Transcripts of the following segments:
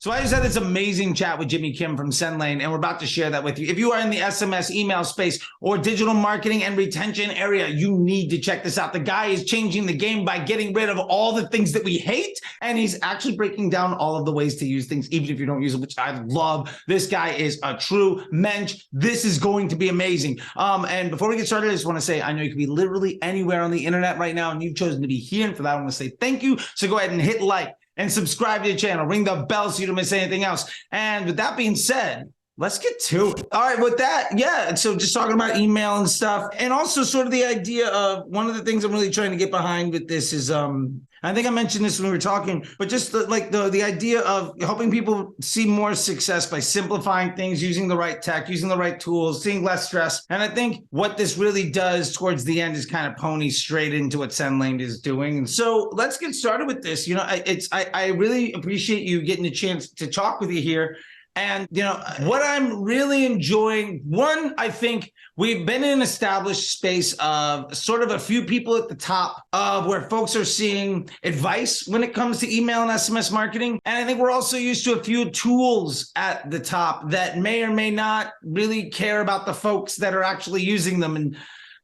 So I just had this amazing chat with Jimmy Kim from SendLane, and we're about to share that with you. If you are in the SMS email space or digital marketing and retention area, you need to check this out. The guy is changing the game by getting rid of all the things that we hate, and he's actually breaking down all of the ways to use things, even if you don't use them, which I love. This guy is a true mensch. This is going to be amazing. And before we get started, I just want to say, I know you can be literally anywhere on the internet right now, and you've chosen to be here, and for that, I want to say thank you. So go ahead and hit like and subscribe to the channel, ring the bell so you don't miss anything else. And with that being said, let's get to it. All right, with that, yeah, so just talking about email and stuff, and also sort of the idea of one of the things I'm really trying to get behind with this is, I think I mentioned this when we were talking, but just the idea of helping people see more success by simplifying things, using the right tech, using the right tools, seeing less stress. And I think what this really does towards the end is kind of pony straight into what SendLane is doing. And so let's get started with this. You know, I really appreciate you getting a chance to talk with you here. And, you know, what I'm really enjoying, one, I think we've been in an established space of sort of a few people at the top of where folks are seeing advice when it comes to email and SMS marketing. And I think we're also used to a few tools at the top that may or may not really care about the folks that are actually using them. And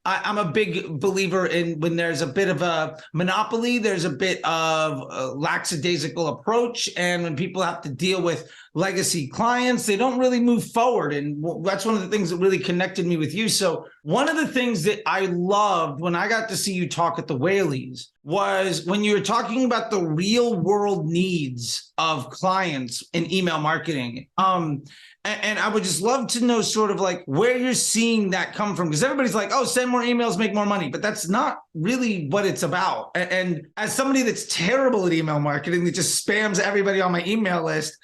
I'm a big believer in when there's a bit of a monopoly, there's a bit of a lackadaisical approach. And when people have to deal with legacy clients, they don't really move forward. And that's one of the things that really connected me with you. So one of the things that I loved when I got to see you talk at the Whaleys was when you were talking about the real world needs of clients in email marketing. And I would just love to know sort of like where you're seeing that come from, because everybody's like, oh, send more emails, make more money. But that's not really what it's about. And as somebody that's terrible at email marketing, that just spams everybody on my email list,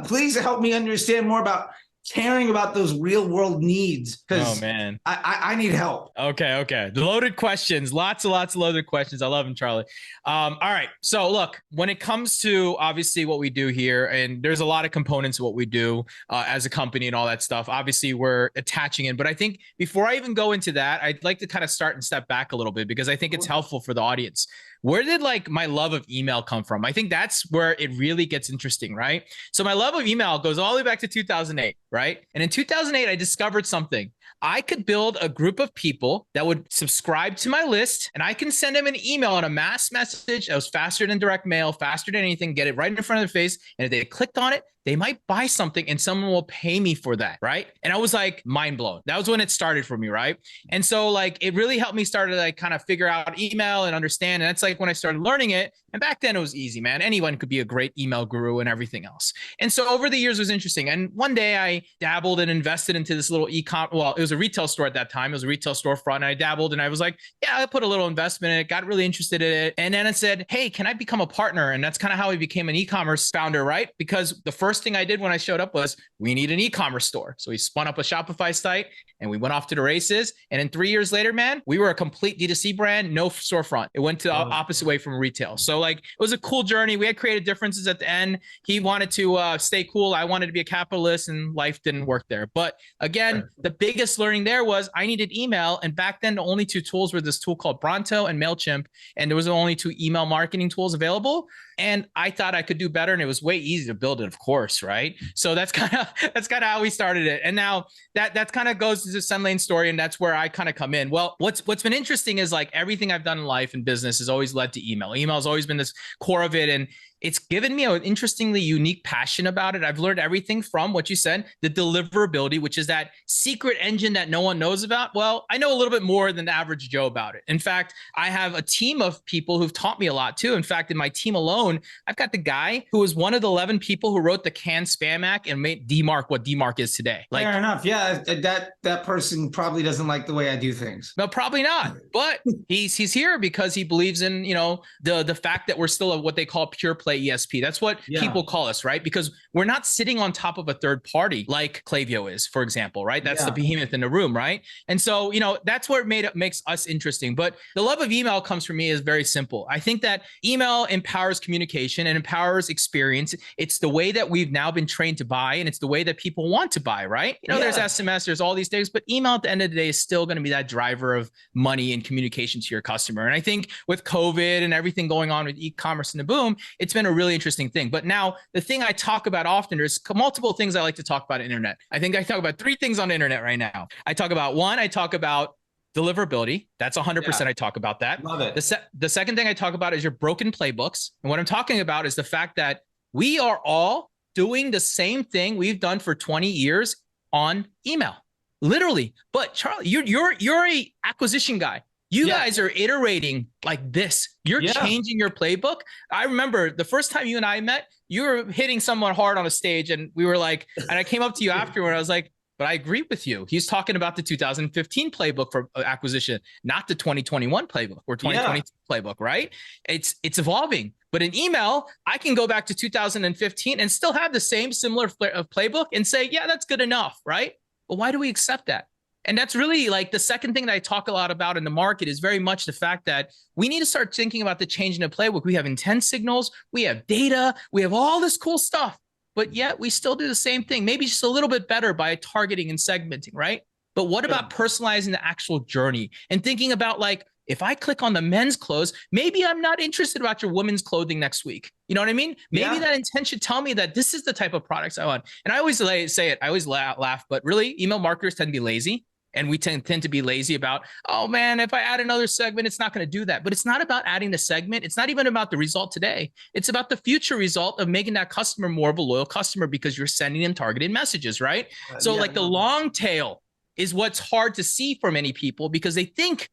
please help me understand more about caring about those real world needs, because I need help. Okay. The loaded questions, lots of loaded questions. I love them, Charlie. All right. So look, when it comes to obviously what we do here, and there's a lot of components of what we do as a company and all that stuff. Obviously, we're attaching in, but I think before I even go into that, I'd like to kind of start and step back a little bit, because I think it's helpful for the audience. Where did like my love of email come from? I think that's where it really gets interesting, right? So my love of email goes all the way back to 2008, right? And in 2008, I discovered something. I could build a group of people that would subscribe to my list, and I can send them an email on a mass message that was faster than direct mail, faster than anything, get it right in front of their face. And if they clicked on it, they might buy something and someone will pay me for that, right? And I was like mind blown. That was when it started for me, right? And so like it really helped me start to like kind of figure out email and understand. And that's like when I started learning it. And back then it was easy, man. Anyone could be a great email guru and everything else. And so over the years it was interesting. And one day I dabbled and invested into this little well, it was a retail store at that time. It was a retail storefront. And I dabbled and I was like, yeah, I put a little investment in it, got really interested in it. And then I said, hey, can I become a partner? And that's kind of how I became an e-commerce founder, right? Because the first thing I did when I showed up was we need an e-commerce store. So we spun up a Shopify site and we went off to the races. And then 3 years later, man, we were a complete D2C brand, no storefront. It went to the opposite way from retail. So like, it was a cool journey. We had creative differences at the end. He wanted to stay cool. I wanted to be a capitalist, and life didn't work there. But again, the biggest learning there was I needed email. And back then, the only two tools were this tool called Bronto and MailChimp. And there was only two email marketing tools available. And I thought I could do better, and it was way easy to build it, of course, right? So that's kind of how we started it. And now that kind of goes to the SendLane story, and that's where I kind of come in. Well, what's been interesting is like everything I've done in life and business has always led to email. Email has always been this core of it, and it's given me an interestingly unique passion about it. I've learned everything from what you said, the deliverability, which is that secret engine that no one knows about. Well, I know a little bit more than the average Joe about it. In fact, I have a team of people who've taught me a lot too. In fact, in my team alone, I've got the guy who was one of the 11 people who wrote the Can Spam Act and made DMARC what DMARC is today. Like, fair enough. Yeah, that person probably doesn't like the way I do things. No, probably not. But he's here because he believes in, you know, the fact that we're still what they call pure play ESP. That's what people call us, right? Because we're not sitting on top of a third party like Klaviyo is, for example, right? That's the behemoth in the room, right? And so, you know, that's what makes us interesting. But the love of email comes from me is very simple. I think that email empowers communication communication and empowers experience. It's the way that we've now been trained to buy, and it's the way that people want to buy, right? You know, there's SMS, there's all these things, but email at the end of the day is still going to be that driver of money and communication to your customer. And I think with COVID and everything going on with e-commerce and the boom, it's been a really interesting thing. But now the thing I talk about often, there's multiple things I like to talk about on internet. I think I talk about 3 things on the internet right now. I talk about one, I talk about deliverability. That's 100%. I talk about that. Love it. The second thing I talk about is your broken playbooks. And what I'm talking about is the fact that we are all doing the same thing we've done for 20 years on email, literally. But Charlie, you're a acquisition guy. You guys are iterating like this. You're changing your playbook. I remember the first time you and I met, you were hitting someone hard on a stage, and we were like, and I came up to you afterward. I was like, but I agree with you. He's talking about the 2015 playbook for acquisition, not the 2021 playbook or 2022 playbook, right? It's evolving. But in email, I can go back to 2015 and still have the same similar playbook and say, yeah, that's good enough, right? But why do we accept that? And that's really like the second thing that I talk a lot about in the market is very much the fact that we need to start thinking about the change in the playbook. We have intent signals, we have data, we have all this cool stuff. But yet we still do the same thing, maybe just a little bit better by targeting and segmenting, right? But what about personalizing the actual journey and thinking about like, if I click on the men's clothes, maybe I'm not interested about your women's clothing next week. You know what I mean? Maybe that intent should tell me that this is the type of products I want. And I always say it, I always laugh, but really email marketers tend to be lazy. And we tend to be lazy about, oh man, if I add another segment, it's not going to do that. But it's not about adding the segment. It's not even about the result today. It's about the future result of making that customer more of a loyal customer because you're sending them targeted messages, right? So like the long tail is what's hard to see for many people because they think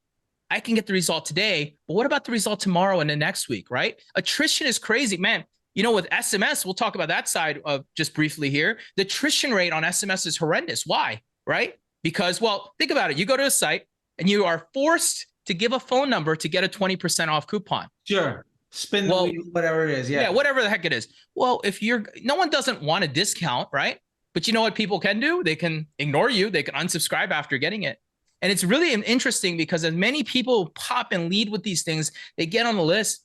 I can get the result today, but what about the result tomorrow and the next week, right? Attrition is crazy, man. You know, with SMS, we'll talk about that side of just briefly here. The attrition rate on SMS is horrendous. Why, right? Because, well, think about it. You go to a site and you are forced to give a phone number to get a 20% off coupon. Sure. Spin the wheel, whatever it is. Yeah, whatever the heck it is. Well, no one doesn't want a discount, right? But you know what people can do? They can ignore you. They can unsubscribe after getting it. And it's really interesting because as many people pop and lead with these things, they get on the list.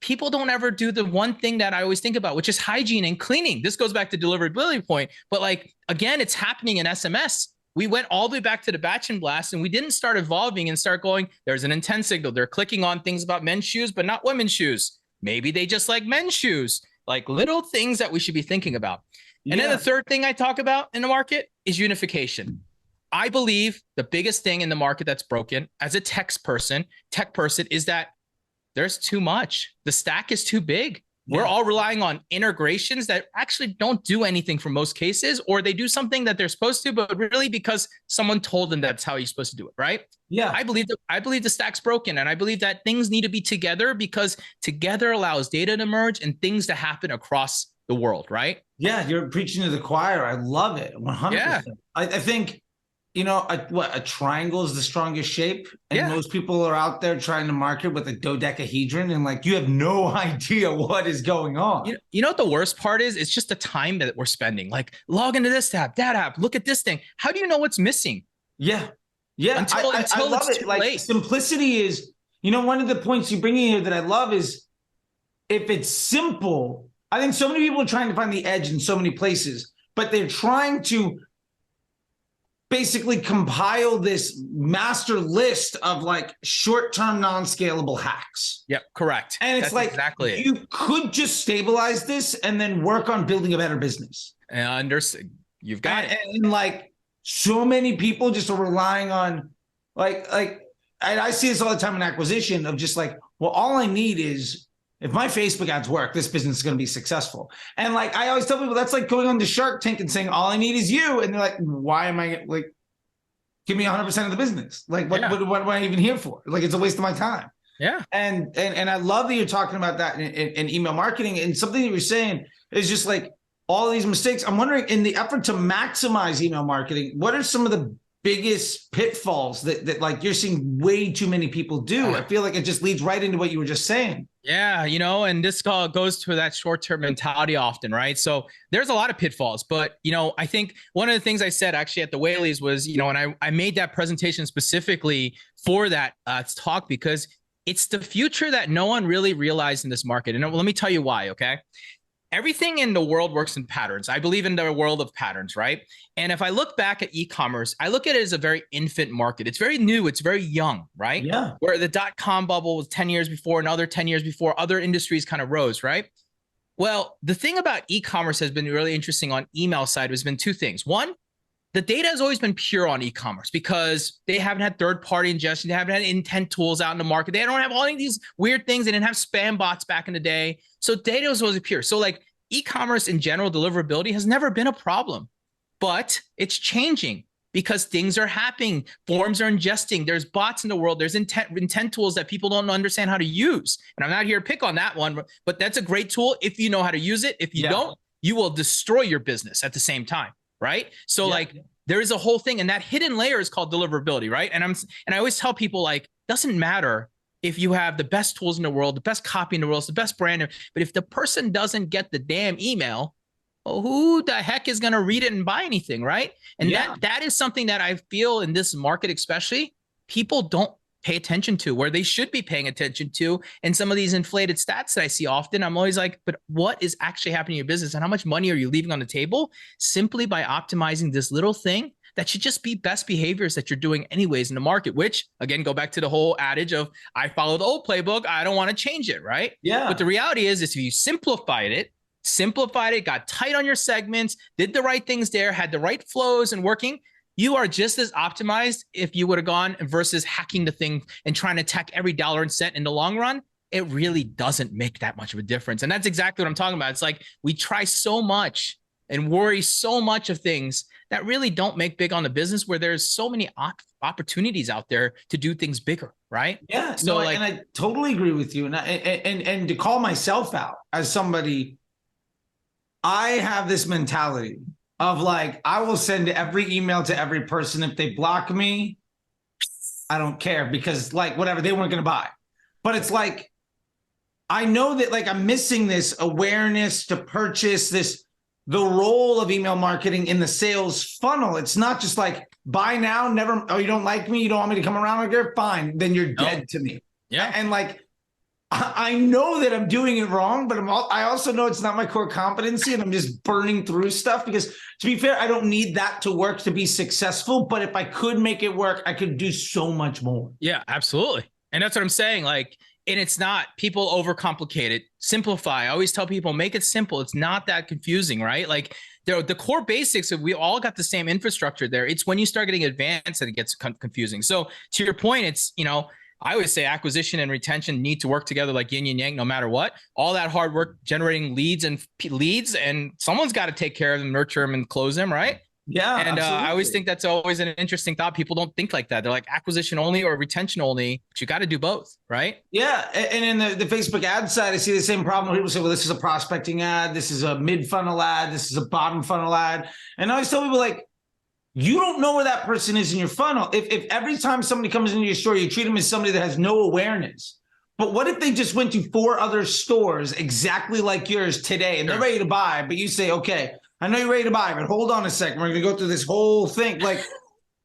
People don't ever do the one thing that I always think about, which is hygiene and cleaning. This goes back to deliverability point. But like, again, it's happening in SMS. We went all the way back to the batch and blast, and we didn't start evolving and start going, there's an intent signal. They're clicking on things about men's shoes, but not women's shoes. Maybe they just like men's shoes, like little things that we should be thinking about. And then the third thing I talk about in the market is unification. I believe the biggest thing in the market that's broken as a tech person is that there's too much. The stack is too big. We're all relying on integrations that actually don't do anything for most cases, or they do something that they're supposed to, but really because someone told them that's how you're supposed to do it, right? Yeah. I believe the stack's broken, and I believe that things need to be together because together allows data to merge and things to happen across the world, right? Yeah, you're preaching to the choir. I love it. 100%. Yeah. I think, you know, a triangle is the strongest shape, and most people are out there trying to market with a dodecahedron, and like you have no idea what is going on. You know what the worst part is? It's just the time that we're spending. Like, log into this app, that app, look at this thing. How do you know what's missing? Yeah, until I love it's too late. Simplicity is, you know, one of the points you bring in here that I love is if it's simple. I think so many people are trying to find the edge in so many places, but they're trying to basically compile this master list of like short-term non-scalable hacks. Yep, correct. And it's like exactly you could just stabilize this and then work on building a better business. And you've got it. And like so many people just are relying on like I see this all the time in acquisition of just like, well, all I need is if my Facebook ads work, this business is going to be successul. And like, I always tell people that's like going on the Shark Tank and saying, all I need is you. And they're like, why am I like, give me 100% of the business. Like, what am I even here for? Like, it's a waste of my time. Yeah. And I love that you're talking about that in email marketing. And something that you're saying is just like all of these mistakes. I'm wondering, in the effort to maximize email marketing, what are some of the biggest pitfalls that like you're seeing way too many people do? I feel like it just leads right into what you were just saying. Yeah, you know, and this goes to that short-term mentality often, right? So there's a lot of pitfalls, but, you know, I think one of the things I said actually at the Whaleys was, you know, and I made that presentation specifically for that talk because it's the future that no one really realized in this market. And let me tell you why, okay? Everything in the world works in patterns. I believe in the world of patterns, right? And if I look back at e-commerce, I look at it as a very infant market. It's very new. It's very young, right? Yeah. Where the dot-com bubble was 10 years before, another 10 years before, other industries kind of rose, right? Well, the thing about e-commerce has been really interesting on email side has been two things. One, the data has always been pure on e-commerce because they haven't had third-party ingestion. They haven't had intent tools out in the market. They don't have all of these weird things. They didn't have spam bots back in the day. So data was always pure. So like e-commerce in general, deliverability has never been a problem, but it's changing because things are happening. Forms are ingesting. There's bots in the world. There's intent tools that people don't understand how to use. And I'm not here to pick on that one, but that's a great tool if you know how to use it. If you don't, you will destroy your business at the same time. Right. So like there is a whole thing, and that hidden layer is called deliverability. Right. And I always tell people, like, doesn't matter if you have the best tools in the world, the best copy in the world, the best brand, but if the person doesn't get the damn email, well, who the heck is going to read it and buy anything? Right. And that is something that I feel in this market, especially, people don't pay attention to, where they should be paying attention to. And some of these inflated stats that I see often, I'm always like, but what is actually happening in your business, and how much money are you leaving on the table simply by optimizing this little thing that should just be best behaviors that you're doing anyways in the market, which again, go back to the whole adage of I follow the old playbook, I don't want to change it, right? Yeah. But the reality is if you simplified it, got tight on your segments, did the right things there, had the right flows and working, you are just as optimized if you would have gone versus hacking the thing and trying to attack every dollar and cent in the long run. It really doesn't make that much of a difference. And that's exactly what I'm talking about. It's like we try so much and worry so much of things that really don't make big on the business, where there's so many opportunities out there to do things bigger, right? Yeah. So and I totally agree with you. And to call myself out as somebody, I have this mentality of like, I will send every email to every person. If they block me, I don't care, because like, whatever, they weren't going to buy. But it's like, I know that like I'm missing this awareness to purchase, the role of email marketing in the sales funnel. It's not just like buy now, never. Oh, you don't like me? You don't want me to come around again? Fine. Then you're dead to me. Yeah. And like, I know that I'm doing it wrong, but I also know it's not my core competency, and I'm just burning through stuff because, to be fair, I don't need that to work to be successful. But if I could make it work, I could do so much more. Yeah, absolutely. And that's what I'm saying. Like, and it's not, people overcomplicate it. Simplify. I always tell people, make it simple. It's not that confusing, right? Like the core basics of, we all got the same infrastructure there. It's when you start getting advanced that it gets confusing. So to your point, it's, I always say acquisition and retention need to work together like yin and yang, no matter what. All that hard work generating leads, and someone's got to take care of them, nurture them, and close them, right? Yeah. And I always think that's always an interesting thought. People don't think like that. They're like acquisition only or retention only, but you got to do both, right? Yeah. And in the Facebook ad side, I see the same problem. People say, well, this is a prospecting ad. This is a mid-funnel ad. This is a bottom funnel ad. And I always tell people, like, you don't know where that person is in your funnel. If every time somebody comes into your store, you treat them as somebody that has no awareness. But what if they just went to 4 other stores exactly like yours today, and they're ready to buy, but you say, okay, I know you're ready to buy, but hold on a second. We're going to go through this whole thing. Like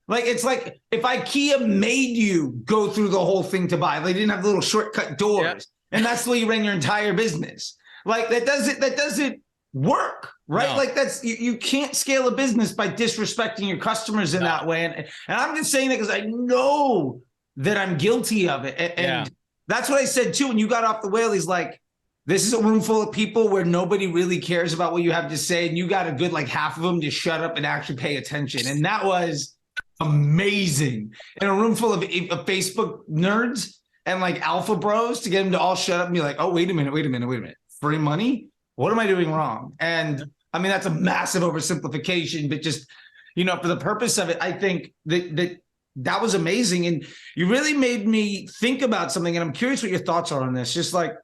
it's like if IKEA made you go through the whole thing to buy, they didn't have little shortcut doors, and that's the way you ran your entire business. Like that doesn't work, right? No. Like that's, you can't scale a business by disrespecting your customers in that way. And I'm just saying that because I know that I'm guilty of it. And that's what I said too, when you got off the whale. He's like, this is a room full of people where nobody really cares about what you have to say. And you got a good, like, half of them to shut up and actually pay attention. And that was amazing. In a room full of Facebook nerds and like alpha bros, to get them to all shut up and be like, oh, wait a minute. Free money? What am I doing wrong? And I mean, that's a massive oversimplification, but just, for the purpose of it, I think that was amazing. And you really made me think about something. And I'm curious what your thoughts are on this. Just like,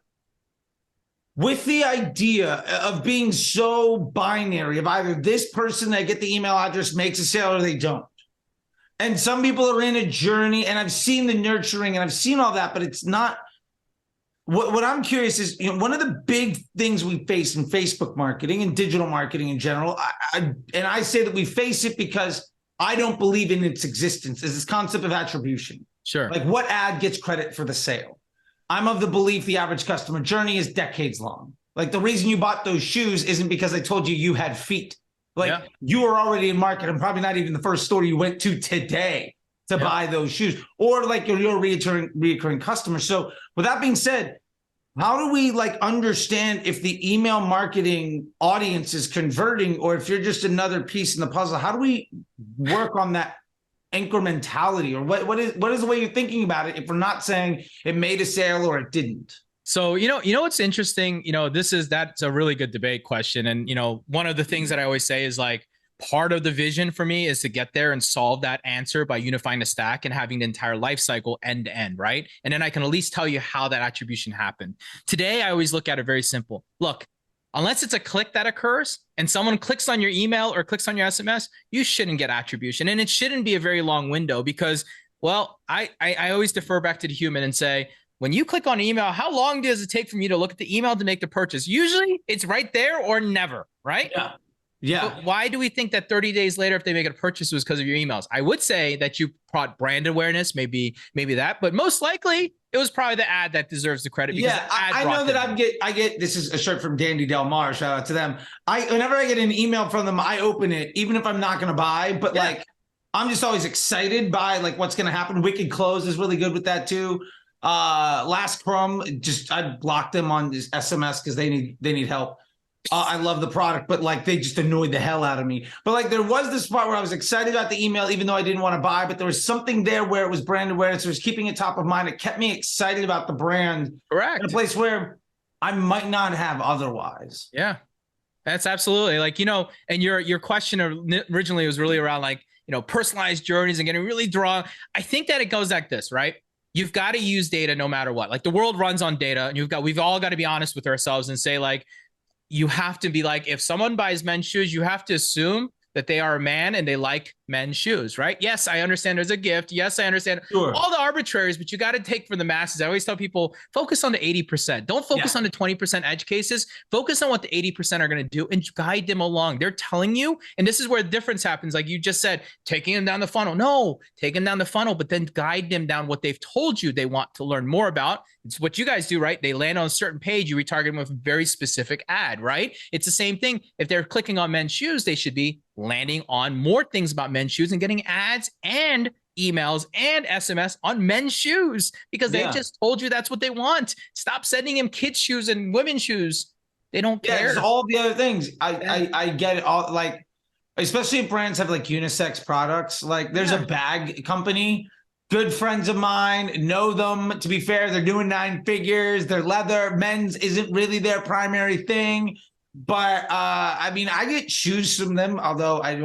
with the idea of being so binary of either this person that get the email address makes a sale or they don't. And some people are in a journey, and I've seen the nurturing and I've seen all that, but it's not. What I'm curious is, one of the big things we face in Facebook marketing and digital marketing in general, I say that we face it because I don't believe in its existence, is this concept of attribution. Sure. Like, what ad gets credit for the sale? I'm of the belief the average customer journey is decades long. Like the reason you bought those shoes isn't because I told you you had feet. Like you were already in market and probably not even the first store you went to today to buy those shoes, or like you're a reoccurring customer. So with that being said, how do we like understand if the email marketing audience is converting or if you're just another piece in the puzzle? How do we work on that incrementality, or what is the way you're thinking about it if we're not saying it made a sale or it didn't? So, you know, what's interesting, that's a really good debate question. And, one of the things that I always say is like, part of the vision for me is to get there and solve that answer by unifying the stack and having the entire life cycle end to end, right? And then I can at least tell you how that attribution happened. Today, I always look at it very simple. Look, unless it's a click that occurs and someone clicks on your email or clicks on your SMS, you shouldn't get attribution. And it shouldn't be a very long window because, well, I always defer back to the human and say, when you click on an email, how long does it take for you to look at the email to make the purchase? Usually it's right there or never, right? Yeah. Yeah. But why do we think that 30 days later, if they make a purchase, was because of your emails? I would say that you brought brand awareness, maybe that, but most likely it was probably the ad that deserves the credit. Yeah, I know that I get, this is a shirt from Dandy Del Mar, shout out to them. Whenever I get an email from them, I open it, even if I'm not going to buy, but like, I'm just always excited by like what's going to happen. Wicked Clothes is really good with that too. Last Crumb, I blocked them on this SMS because they need help. I love the product, but like they just annoyed the hell out of me. But like there was this part where I was excited about the email, even though I didn't want to buy, but there was something there where it was brand awareness. It was keeping it top of mind. It kept me excited about the brand. Correct. In a place where I might not have otherwise. Yeah, that's absolutely like, and your question originally was really around like, personalized journeys and getting really drawn. I think that it goes like this, right? You've got to use data no matter what. Like the world runs on data, and we've all got to be honest with ourselves and say like, you have to be like, if someone buys men's shoes, you have to assume that they are a man and they like men's shoes, right? Yes, I understand there's a gift. Yes, I understand all the arbitraries, but you got to take for the masses. I always tell people, focus on the 80%. Don't focus on the 20% edge cases. Focus on what the 80% are going to do and guide them along. They're telling you, and this is where the difference happens. Like you just said, taking them down the funnel. No, take them down the funnel, but then guide them down what they've told you they want to learn more about. It's what you guys do, right? They land on a certain page, you retarget them with a very specific ad, right? It's the same thing. If they're clicking on men's shoes, they should be landing on more things about men's shoes and getting ads and emails and SMS on men's shoes because they just told you that's what they want. Stop sending them kids' shoes and women's shoes. They don't care. Yeah, all the other things. I get it all. Like, especially if brands have like unisex products. Like, there's a bag company. Good friends of mine, know them. To be fair, they're doing 9 figures. They're leather. Men's isn't really their primary thing. But I mean, I get shoes from them, although I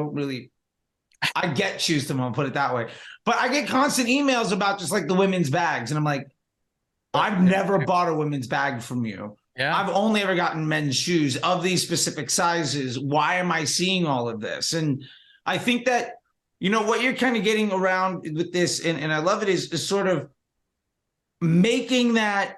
get shoes from them, I'll put it that way. But I get constant emails about just like the women's bags. And I'm like, I've never bought a women's bag from you. Yeah. I've only ever gotten men's shoes of these specific sizes. Why am I seeing all of this? And I think that, what you're kind of getting around with this, and I love it, is sort of making that.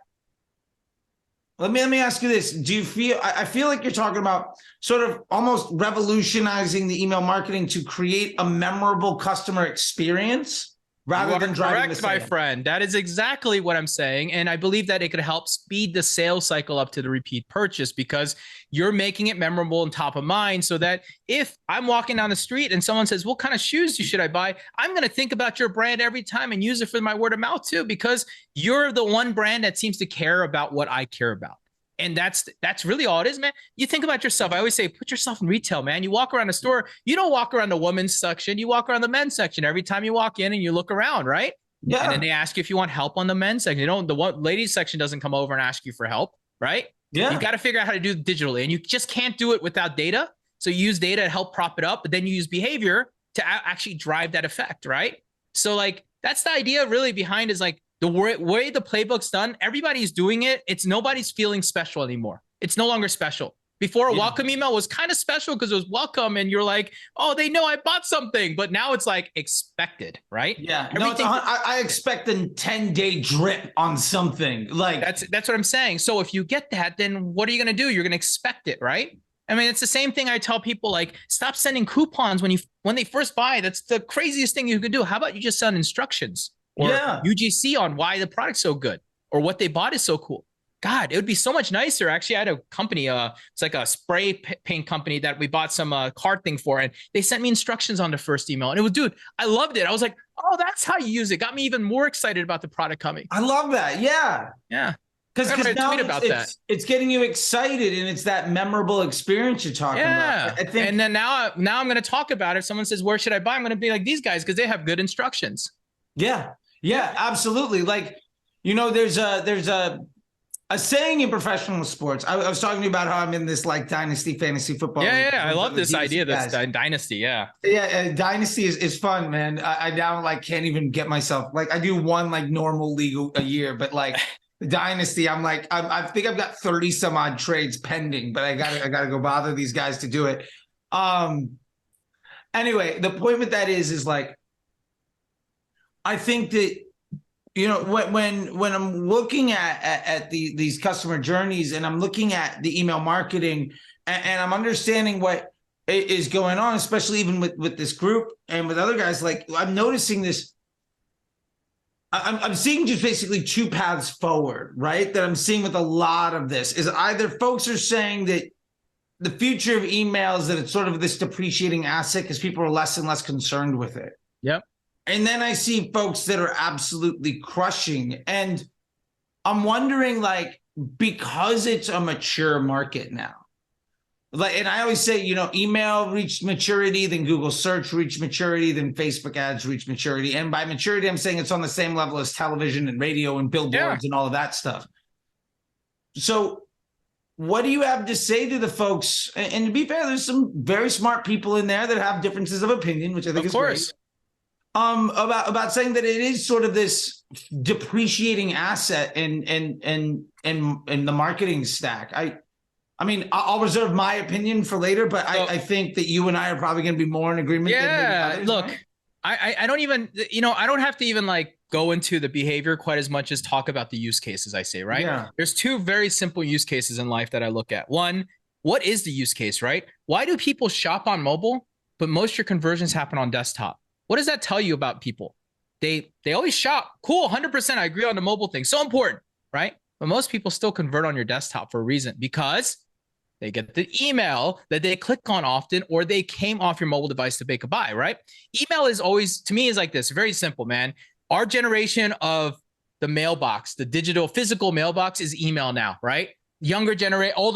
Let me ask you this. Do you feel, I feel like you're talking about sort of almost revolutionizing the email marketing to create a memorable customer experience rather than driving the sale. Correct, my friend. That is exactly what I'm saying. And I believe that it could help speed the sales cycle up to the repeat purchase because you're making it memorable and top of mind so that if I'm walking down the street and someone says, what kind of shoes should I buy? I'm going to think about your brand every time and use it for my word of mouth too, because you're the one brand that seems to care about what I care about. And that's really all it is, man. You think about yourself. I always say, put yourself in retail, man. You walk around the store. You don't walk around the women's section. You walk around the men's section every time you walk in and you look around, right? Yeah. And then they ask you if you want help on the men's section. The ladies section doesn't come over and ask you for help, right? Yeah. You got to figure out how to do it digitally, and you just can't do it without data. So you use data to help prop it up, but then you use behavior to actually drive that effect, right? So like that's the idea really behind is like, the way the playbook's done, everybody's doing it. Nobody's feeling special anymore. It's no longer special. Before, a welcome email was kind of special because it was welcome and you're like, oh, they know I bought something. But now it's like expected, right? Yeah. I expect a 10-day drip on something. Like that's what I'm saying. So if you get that, then what are you going to do? You're going to expect it, right? I mean, it's the same thing I tell people, like, stop sending coupons when they first buy. That's the craziest thing you could do. How about you just send instructions? Or UGC on why the product's so good, or what they bought is so cool. God, it would be so much nicer. Actually, I had a company, it's like a spray paint company that we bought some card thing for, and they sent me instructions on the first email. And it was, dude, I loved it. I was like, oh, that's how you use it. Got me even more excited about the product coming. I love that. Yeah. Yeah. Because now it's getting you excited, and it's that memorable experience you're talking about. I think, and then now I'm going to talk about it. If someone says, where should I buy? I'm going to be like these guys, because they have good instructions. Yeah. Yeah, absolutely. Like, you know, there's a saying in professional sports. I was talking to you about how I'm in this like dynasty fantasy football. Yeah. I love this idea. This dynasty. Yeah. Yeah. Dynasty is fun, man. I now like can't even get myself, like I do one like normal league a year, but like Dynasty, I'm like, I think I've got 30 some odd trades pending, but I gotta go bother these guys to do it. Anyway, the point with that is like, I think that, you know, when I'm looking at these customer journeys, and I'm looking at the email marketing, and I'm understanding what is going on, especially even with this group and with other guys, like I'm noticing this. I'm seeing just basically two paths forward, right? That I'm seeing with a lot of this is either folks are saying that the future of emails, that it's sort of this depreciating asset because people are less and less concerned with it. Yep. And then I see folks that are absolutely crushing. And I'm wondering, like, because it's a mature market now, like, and I always say, you know, email reached maturity, then Google search reached maturity, then Facebook ads reached maturity. And by maturity, I'm saying it's on the same level as television and radio and billboards and all of that stuff. So what do you have to say to the folks? And to be fair, there's some very smart people in there that have differences of opinion, which I think is great. About saying that it is sort of this depreciating asset in the marketing stack. I mean, I'll reserve my opinion for later, but I think that you and I are probably going to be more in agreement. Yeah, than others, look, right? I don't even, you know, I don't have to even like go into the behavior quite as much as talk about the use cases, I say, right? Yeah. There's two very simple use cases in life that I look at. One, what is the use case, right? Why do people shop on mobile, but most of your conversions happen on desktop? What does that tell you about people? They always shop. Cool, 100%. I agree on the mobile thing. So important, right? But most people still convert on your desktop for a reason, because they get the email that they click on often, or they came off your mobile device to make a buy, right? Email is always, to me, is like this, very simple, man. Our generation of the mailbox, the digital physical mailbox is email now, right? Older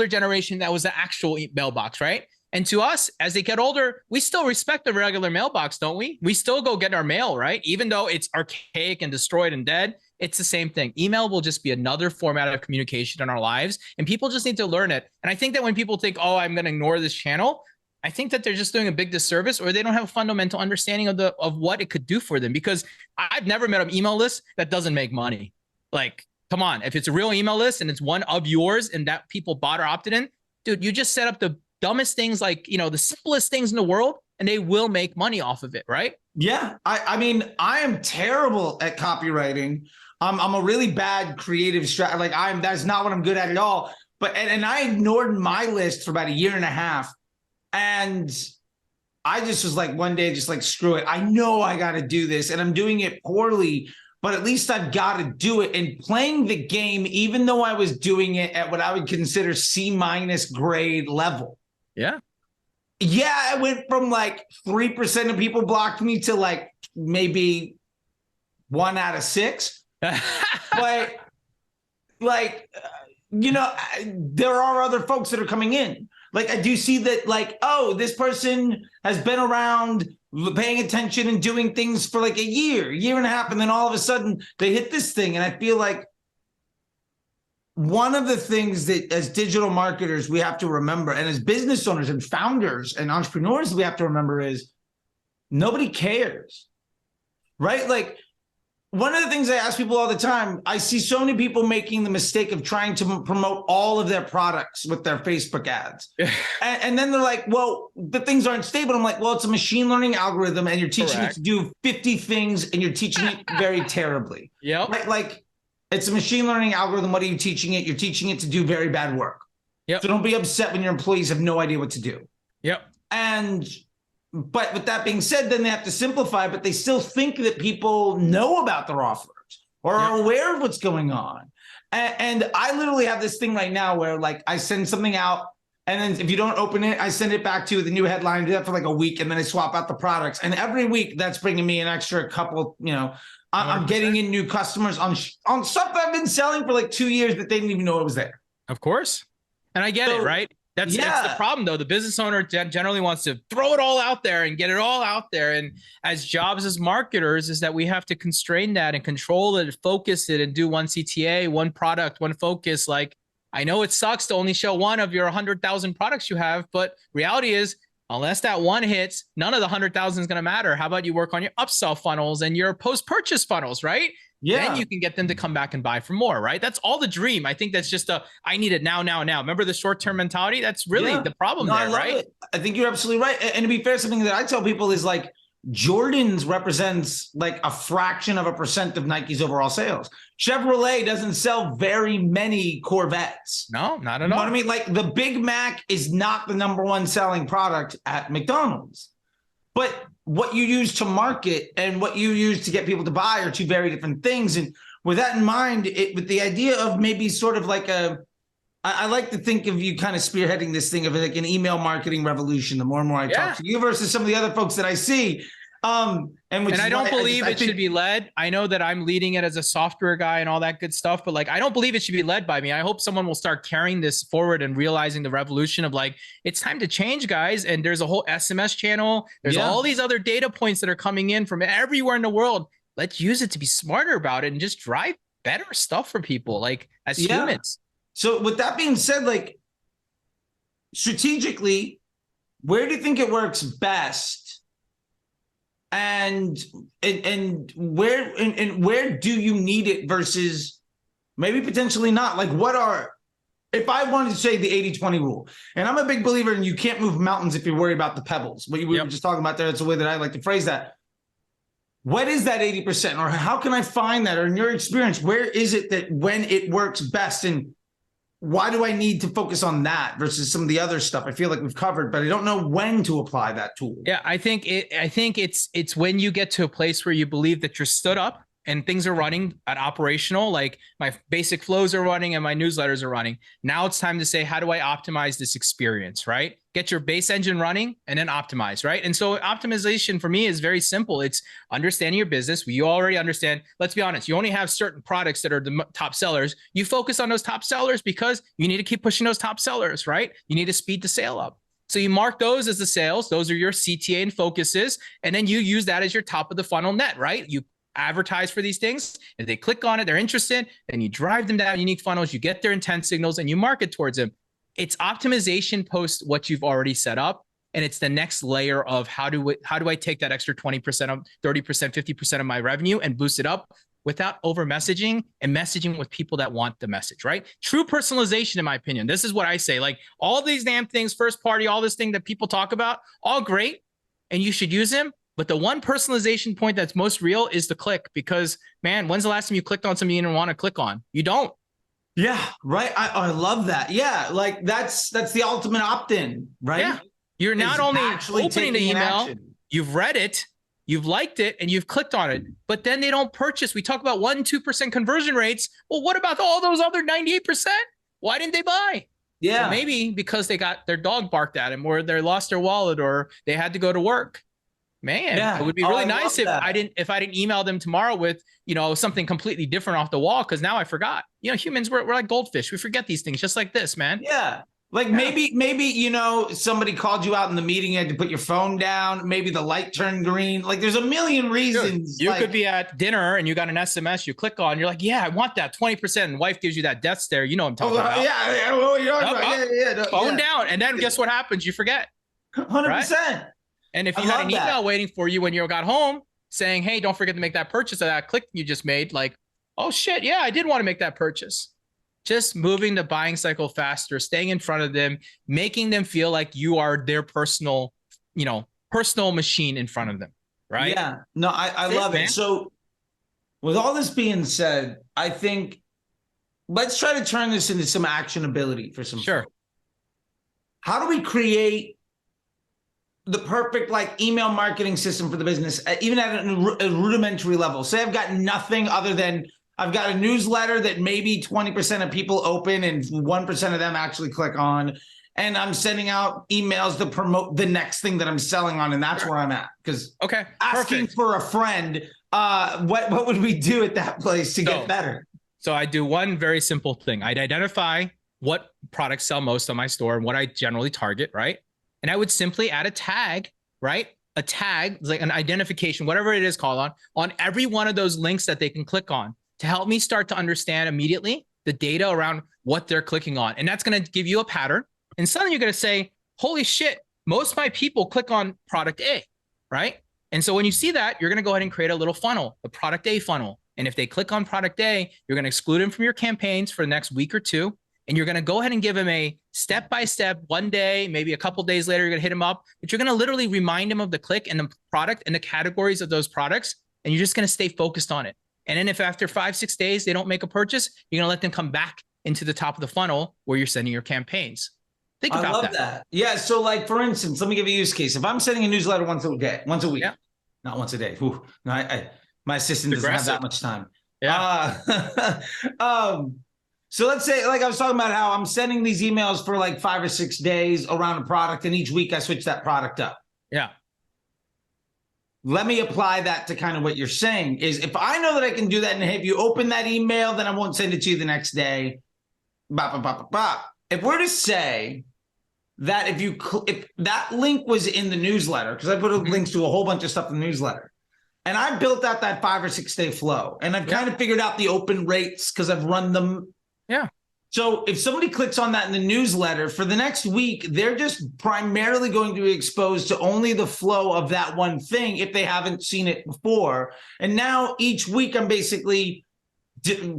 generation, that was the actual mailbox, right? And to us, as they get older, we still respect the regular mailbox, don't we? We still go get our mail, right? Even though it's archaic and destroyed and dead, it's the same thing. Email will just be another format of communication in our lives, and people just need to learn it. And I think that when people think, oh, I'm going to ignore this channel, I think that they're just doing a big disservice, or they don't have a fundamental understanding of what it could do for them. Because I've never met an email list that doesn't make money. Like, come on, if it's a real email list and it's one of yours and that people bought or opted in, dude, you just set up the dumbest things, like, you know, the simplest things in the world, and they will make money off of it, right? Yeah. I mean, I am terrible at copywriting. I'm a really bad creative like that's not what I'm good at all. But, and I ignored my list for about a year and a half. And I just was like, one day, just like, screw it. I know I got to do this, and I'm doing it poorly, but at least I've got to do it. And playing the game, even though I was doing it at what I would consider C- grade level. Yeah. Yeah. I went from like 3% of people blocked me to like maybe 1 out of 6. But like, you know, there are other folks that are coming in. Like, I do see that, like, oh, this person has been around paying attention and doing things for like a year and a half. And then all of a sudden they hit this thing. And I feel like one of the things that as digital marketers, we have to remember, and as business owners and founders and entrepreneurs, we have to remember is nobody cares, right? Like, one of the things I ask people all the time, I see so many people making the mistake of trying to promote all of their products with their Facebook ads. and then they're like, well, the things aren't stable. I'm like, well, it's a machine learning algorithm, and you're teaching it to do 50 things, and you're teaching it very terribly. Yeah. Like, it's a machine learning algorithm. What are you teaching it? You're teaching it to do very bad work. Yep. So don't be upset when your employees have no idea what to do. Yep. But with that being said, then they have to simplify, but they still think that people know about their offers. or are aware of what's going on. And I literally have this thing right now where like I send something out, and then if you don't open it, I send it back to you with a new headline. I do that for like a week, and then I swap out the products. And every week that's bringing me an extra couple, I'm getting in new customers on stuff that I've been selling for like 2 years that they didn't even know it was there. Of course. And I get it, right? That's the problem, though. The business owner generally wants to throw it all out there and get it all out there. And as jobs as marketers is that we have to constrain that and control it, focus it, and do one CTA, one product, one focus. Like, I know it sucks to only show one of your 100,000 products you have, but reality is, unless that one hits, none of the 100,000 is going to matter. How about you work on your upsell funnels and your post-purchase funnels, right? Yeah. Then you can get them to come back and buy for more, right? That's all the dream. I think that's just I need it now. Remember the short-term mentality? That's really the problem there, I love right? it. I think you're absolutely right. And to be fair, something that I tell people is like, Jordan's represents like a fraction of a percent of Nike's overall sales. Chevrolet doesn't sell very many Corvettes. No, not at all. You know what I mean? Like the Big Mac is not the number one selling product at McDonald's. But what you use to market and what you use to get people to buy are two very different things. And with that in mind, with the idea of maybe sort of like I like to think of you kind of spearheading this thing of like an email marketing revolution. The more and more I talk to you versus some of the other folks that I see. And I don't believe it should be led. I know that I'm leading it as a software guy and all that good stuff, but like, I don't believe it should be led by me. I hope someone will start carrying this forward and realizing the revolution of like, it's time to change, guys. And there's a whole SMS channel. There's all these other data points that are coming in from everywhere in the world. Let's use it to be smarter about it and just drive better stuff for people, like as humans. So with that being said, like strategically, where do you think it works best? And where do you need it versus maybe potentially not? Like if I wanted to say the 80-20 rule, and I'm a big believer in you can't move mountains if you're worried about the pebbles. We were just talking about there. That's the way that I like to phrase that. What is that 80%? Or how can I find that? Or in your experience, where is it that when it works best? And why do I need to focus on that versus some of the other stuff I feel like we've covered, but I don't know when to apply that tool? Yeah, I think it's when you get to a place where you believe that you're stood up and things are running at operational, like my basic flows are running and my newsletters are running. Now it's time to say, how do I optimize this experience, right? Get your base engine running and then optimize, right? And so optimization for me is very simple. It's understanding your business. You already understand. Let's be honest. You only have certain products that are the top sellers. You focus on those top sellers because you need to keep pushing those top sellers, right? You need to speed the sale up. So you mark those as the sales. Those are your CTA and focuses. And then you use that as your top of the funnel net, right? You advertise for these things. If they click on it, they're interested, then you drive them down unique funnels, you get their intent signals and you market towards them. It's optimization post what you've already set up. And it's the next layer of how do I take that extra 20% of 30%, 50% of my revenue and boost it up without over messaging and messaging with people that want the message, right? True personalization, in my opinion. This is what I say, like all these damn things, first party, all this thing that people talk about, all great. And you should use them. But the one personalization point that's most real is the click, because man, when's the last time you clicked on something you didn't want to click on? You don't. Yeah, right. I love that. Yeah, like that's the ultimate opt-in, right? Yeah. You're not only opening the email, you've read it, you've liked it, and you've clicked on it, but then they don't purchase. We talk about 1-2% conversion rates. Well, what about all those other 98%? Why didn't they buy? Yeah, well, maybe because they got their dog barked at them, or they lost their wallet, or they had to go to work. Man, it would be really nice if I didn't email them tomorrow with, something completely different off the wall, because now I forgot. Humans, we're like goldfish. We forget these things just like this, man. Yeah. Like maybe, somebody called you out in the meeting, you had to put your phone down. Maybe the light turned green. Like there's a million reasons. Dude, you could be at dinner and you got an SMS, you click on, you're like, yeah, I want that 20%. And wife gives you that death stare. You know what I'm talking about. Yeah. Phone down. And then guess what happens? You forget. 100%. Right? And if you had an email waiting for you when you got home saying, hey, don't forget to make that purchase of that click you just made, like, oh shit, yeah, I did want to make that purchase. Just moving the buying cycle faster, staying in front of them, making them feel like you are their personal machine in front of them, right? Yeah, no, I love it. So with all this being said, I think let's try to turn this into some actionability for some folks. How do we create the perfect email marketing system for the business, even at a rudimentary level? Say I've got nothing other than I've got a newsletter that maybe 20% of people open and 1% of them actually click on. And I'm sending out emails to promote the next thing that I'm selling on. And that's where I'm at. Because asking for a friend, what would we do at that place to get better? So I do one very simple thing. I'd identify what products sell most on my store and what I generally target, right? And I would simply add a tag, right? A tag, like an identification, whatever it is called on every one of those links that they can click on to help me start to understand immediately the data around what they're clicking on. And that's going to give you a pattern. And suddenly you're going to say, holy shit, most of my people click on product A, right? And so when you see that, you're going to go ahead and create a little funnel, the product A funnel. And if they click on product A, you're going to exclude them from your campaigns for the next week or two. And you're going to go ahead and give them a step-by-step, one day, maybe a couple days later, you're going to hit them up. But you're going to literally remind them of the click and the product and the categories of those products. And you're just going to stay focused on it. And then if after 5-6 days, they don't make a purchase, you're going to let them come back into the top of the funnel where you're sending your campaigns. Think about I love that. Yeah. So like, for instance, let me give you a use case. If I'm sending a newsletter once a week, not once a day. Whew, no, my assistant doesn't have that much time. Yeah. So let's say, like I was talking about how I'm sending these emails for like 5 or 6 days around a product, and each week I switch that product up. Yeah. Let me apply that to kind of what you're saying is if I know that I can do that, and if you open that email, then I won't send it to you the next day. If we're to say that if that link was in the newsletter, because I put links to a whole bunch of stuff in the newsletter, and I built out that 5 or 6 day flow, and I've kind of figured out the open rates because I've run them. Yeah. So if somebody clicks on that in the newsletter for the next week, they're just primarily going to be exposed to only the flow of that one thing if they haven't seen it before. And now each week I'm basically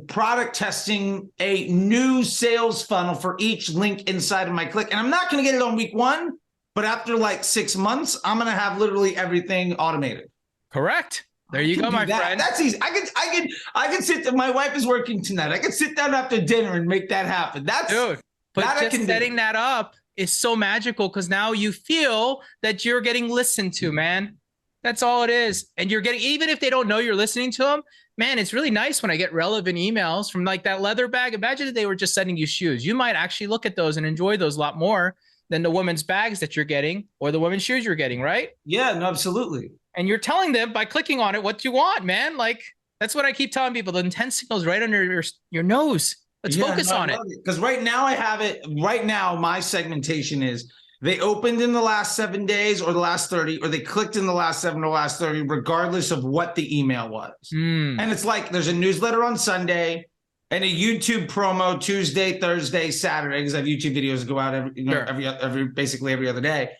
product testing a new sales funnel for each link inside of my click. And I'm not going to get it on week 1, but after like 6 months, I'm going to have literally everything automated. Correct. There you go, my friend. That's easy. I can sit. My wife is working tonight. I can sit down after dinner and make that happen. Dude. But just setting that up is so magical because now you feel that you're getting listened to, man. That's all it is. And you're getting, even if they don't know you're listening to them, man, it's really nice when I get relevant emails from like that leather bag. Imagine if they were just sending you shoes. You might actually look at those and enjoy those a lot more than the women's bags that you're getting or the women's shoes you're getting, right? Yeah, no, absolutely. And you're telling them by clicking on it what you want, man. Like, that's what I keep telling people. The intent signal is right under your nose. Let's focus on it. Because right now I have it. Right now, my segmentation is they opened in the last 7 days or the last 30, or they clicked in the last 7 or last 30, regardless of what the email was. And it's like there's a newsletter on Sunday and a YouTube promo Tuesday, Thursday, Saturday, because I have YouTube videos that go out basically every other day.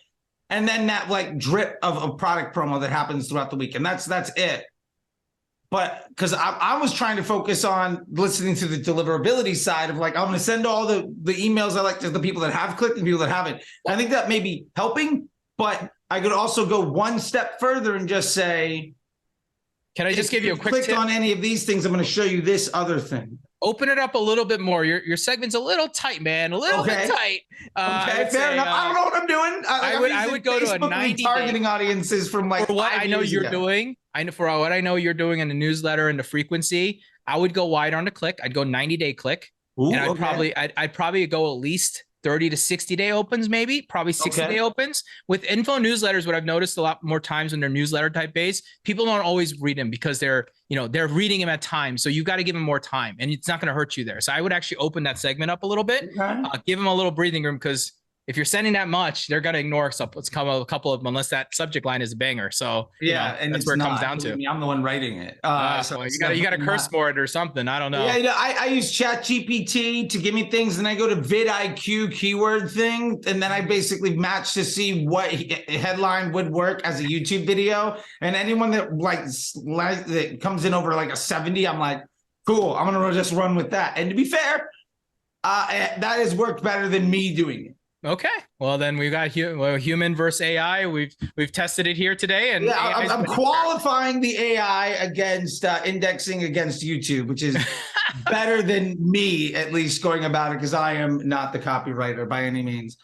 And then that like drip of a product promo that happens throughout the week. And that's it. But because I was trying to focus on listening to the deliverability side of like, I'm going to send all the emails I like to the people that have clicked and people that haven't. I think that may be helping, but I could also go one step further and just say, can I just give you a quick tip? On any of these things, I'm going to show you this other thing. Open it up a little bit more. Your segment's a little tight, man. A little bit tight. Okay, fair enough. I don't know what I'm doing. I would go to a 90 targeting audiences from like for what I know you're doing. For what I know you're doing in the newsletter and the frequency. I would go wide on the click. I'd go 90-day click, and I'd probably go at least 30 to 60-day opens, maybe probably 60-day opens. With info newsletters, what I've noticed a lot more times when they're newsletter type based, people don't always read them because they're reading them at times. So you've got to give them more time, and it's not going to hurt you there. So I would actually open that segment up a little bit, give them a little breathing room, because if you're sending that much, they're going to ignore a couple of them unless that subject line is a banger. So and that's where it comes down to. I'm the one writing it. So you got to curse more it or something. I don't know. Yeah, I use ChatGPT to give me things, and I go to vidIQ keyword thing, and then I basically match to see what headline would work as a YouTube video. And anyone that that comes in over like a 70, I'm like, cool, I'm gonna just run with that. And to be fair, that has worked better than me doing it. Okay, well then we've got human versus AI. We've tested it here today, and I'm qualifying the AI against indexing against YouTube, which is better than me at least going about it, because I am not the copywriter by any means.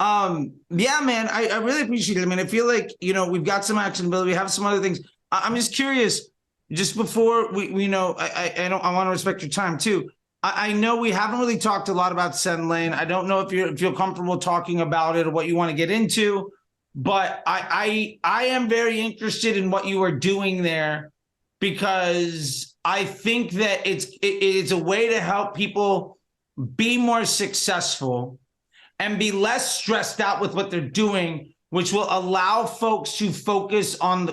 Yeah, man, I really appreciate it. I mean, I feel like we've got some actionability, we have some other things. I'm just curious. just before we know, I want to respect your time too. I know we haven't really talked a lot about SendLane. I don't know if you feel comfortable talking about it or what you want to get into, but I am very interested in what you are doing there, because I think that it's a way to help people be more successful and be less stressed out with what they're doing, which will allow folks to focus on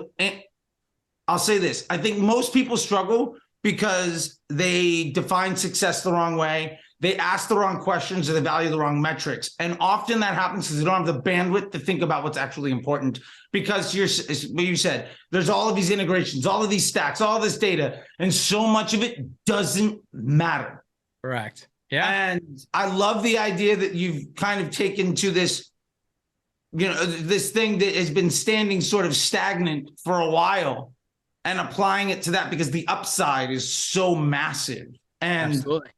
I'll say this. I think most people struggle because they define success the wrong way. They ask the wrong questions, or they value the wrong metrics. And often that happens because they don't have the bandwidth to think about what's actually important. Because what you said, there's all of these integrations, all of these stacks, all this data, and so much of it doesn't matter. Correct. Yeah. And I love the idea that you've kind of taken to this, this thing that has been standing sort of stagnant for a while, and applying it to that, because the upside is so massive. And absolutely.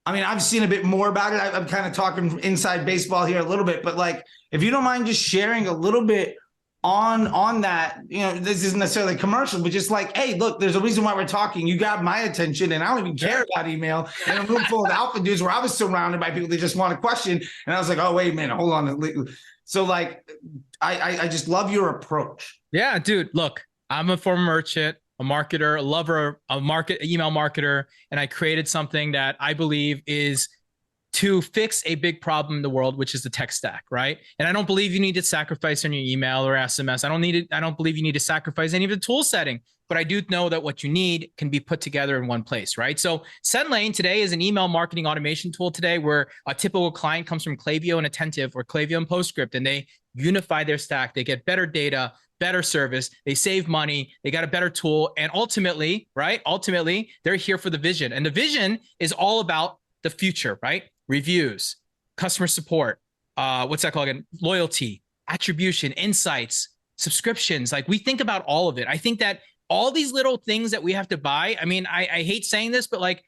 I mean, I've seen a bit more about it. I'm kind of talking inside baseball here a little bit, but like, if you don't mind just sharing a little bit on that, this isn't necessarily commercial, but just like, hey, look, there's a reason why we're talking. You got my attention, and I don't even care about email. And a room full of alpha dudes where I was surrounded by people that just want a question. And I was like, oh, wait a minute, hold on. So like, I just love your approach. Yeah, dude, look. I'm a former merchant, a marketer, a lover, email marketer, and I created something that I believe is to fix a big problem in the world, which is the tech stack, right? And I don't believe you need to sacrifice on your email or SMS. I don't believe you need to sacrifice any of the tool setting, but I do know that what you need can be put together in one place, right? So SendLane today is an email marketing automation tool today, where a typical client comes from Klaviyo and Attentive, or Klaviyo and PostScript, and they unify their stack. They get better data, better service, they save money, they got a better tool, and ultimately, they're here for the vision. And the vision is all about the future, right? Reviews, customer support, what's that called again? Loyalty, attribution, insights, subscriptions. Like, we think about all of it. I think that all these little things that we have to buy, I mean, I hate saying this, but like,